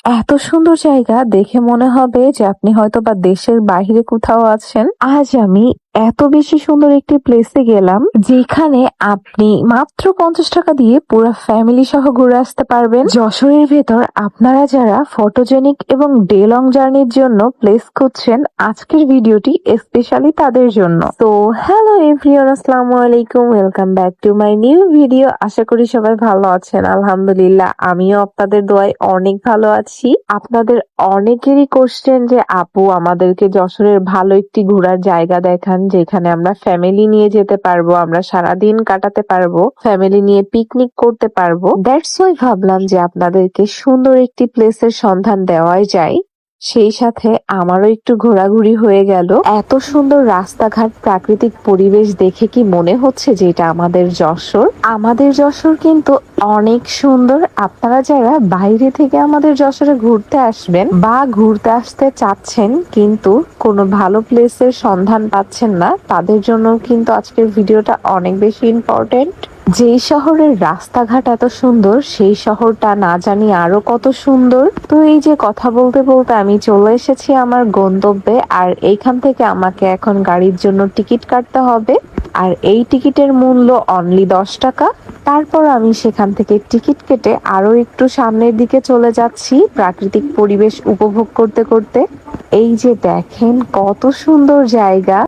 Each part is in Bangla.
এত সুন্দর জায়গা দেখে মনে হবে যে আপনি হয়তোবা দেশের বাইরে কোথাও আছেন। আজ আমি এত বেশি সুন্দর একটি প্লেসে গেলাম যেখানে আপনি মাত্র 50 টাকা দিয়ে পুরো ফ্যামিলি সহ ঘুরে আসতে পারবেন। যশোরের ভেতর আপনারা যারা ফটোজেনিক এবং ডে লং জার্নির জন্য প্লেস খুঁজছেন, আজকের ভিডিওটি স্পেশালি তাদের জন্য। তো হ্যালো এভরিওয়ান, আসসালামু আলাইকুম, welcome back to my new video. আশা করি সবাই ভালো আছেন। আলহামদুলিল্লাহ, আমিও আপনাদের দোয়ায় অনেক ভালো আছি। আপনাদের অনেকেরই কোশ্চেন যে আপু আমাদেরকে যশোরের ভালো একটি ঘোরার জায়গা দেখান যেখানে আমরা ফ্যামিলি নিয়ে যেতে পারবো, আমরা সারাদিন কাটাতে পারবো, ফ্যামিলি নিয়ে পিকনিক করতে পারবো। দ্যাটস ওয়াই ভাবলাম যে আপনাদেরকে সুন্দর একটি প্লেসের সন্ধান দেওয়াই যায়। সেই সাথে আমারও একটু ঘোরাঘুরি হয়ে গেল। এত সুন্দর রাস্তাঘাট, প্রাকৃতিক পরিবেশ দেখে কি মনে হচ্ছে যে এটা আমাদের যশোর। আমাদের যশোর কিন্তু অনেক সুন্দর। আপনারা যারা বাইরে থেকে আমাদের যশোরে ঘুরতে আসবেন বা ঘুরতে আসতে চাচ্ছেন কিন্তু কোনো ভালো প্লেসের সন্ধান পাচ্ছেন না, তাদের জন্য কিন্তু আজকের ভিডিওটা অনেক বেশি ইম্পর্টেন্ট। যেই শহরের রাস্তাঘাট এত সুন্দর, সেই শহরটা না জানি আরো কত সুন্দর। তো এই যে কথা বলতে বলতে আমি চলে এসেছি আমার গন্তব্যে, আর এইখান থেকে আমাকে এখন গাড়ির জন্য টিকিট কাটতে হবে। আর এই টিকিটের মূল্য অনলি 10 টাকা। তারপর আমি সেখান থেকে টিকিট কেটে আরো একটু সামনের দিকে চলে যাচ্ছি প্রাকৃতিক পরিবেশ উপভোগ করতে করতে। এই যে দেখেন কত সুন্দর জায়গা।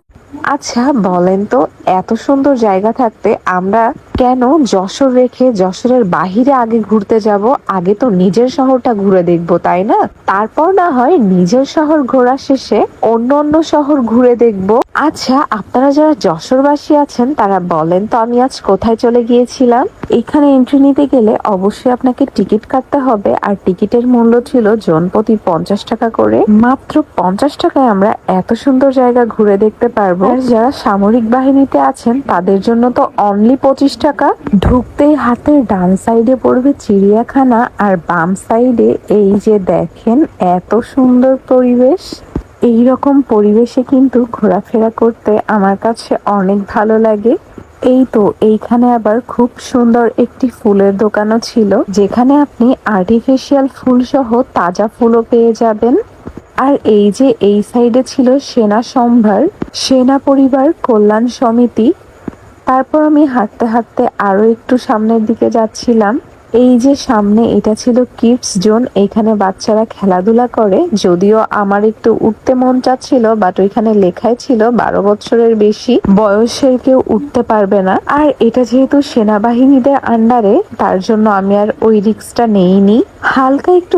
আচ্ছা বলেন তো, এত সুন্দর জায়গা থাকতে আমরা কেন যশোর রেখে যশোরের বাহিরে আগে ঘুরতে যাব? আগে তো নিজের শহরটা ঘুরে দেখবো, তাই না? তারপর না হয় নিজের শহর ঘোরা শেষে অন্য অন্য শহর ঘুরে দেখবো। আচ্ছা, আপনারা যারা যশোরবাসী আছেন তারা বলেন তো আমি আজ কোথায় চলে গিয়েছিলাম। এখানে এন্ট্রি নিতে গেলে অবশ্যই আপনাকে টিকিট কাটতে হবে, আর টিকিটের মূল্য ছিল জনপ্রতি 50 টাকা করে। মাত্র 50 টাকায় আমরা এত সুন্দর জায়গা ঘুরে দেখতে পারবো। আর যারা সামরিক বাহিনীতে আছেন তাদের জন্য তো অনলি 25 টাকা। ঢুকতেই হাতের ডান সাইডে পড়বে চিড়িয়াখানা, আর বাম সাইডে এই যে দেখেন এত সুন্দর পরিবেশ। এই রকম পরিবেশে কিন্তু ঘোরাফেরা করতে আমার কাছে অনেক ভালো লাগে। এই তো এইখানে আবার খুব সুন্দর একটি ফুলের দোকানও ছিল, যেখানে আপনি আর্টিফিশিয়াল ফুল সহ তাজা ফুলও পেয়ে যাবেন। আর এই যে এই সাইডে ছিল সেনা সম্ভার, সেনা পরিবার কল্যাণ সমিতি। তারপর আমি হাঁটতে হাঁটতে আরো একটু সামনের দিকে যাচ্ছিলাম। এই যে সামনে এটা ছিল কিডস জোন, এখানে বাচ্চারা খেলাধুলা করে। যদিও আমার একটু উঠতে মন চাচ্ছিল, বাট ওইখানে লেখাই ছিল 12 বছরের বেশি বয়সের কেউ উঠতে পারবে না। আর এটা যেহেতু সেনাবাহিনীদের আন্ডারে, তার জন্য আমি আর ওই রিস্কটা নেইনি। হালকা একটু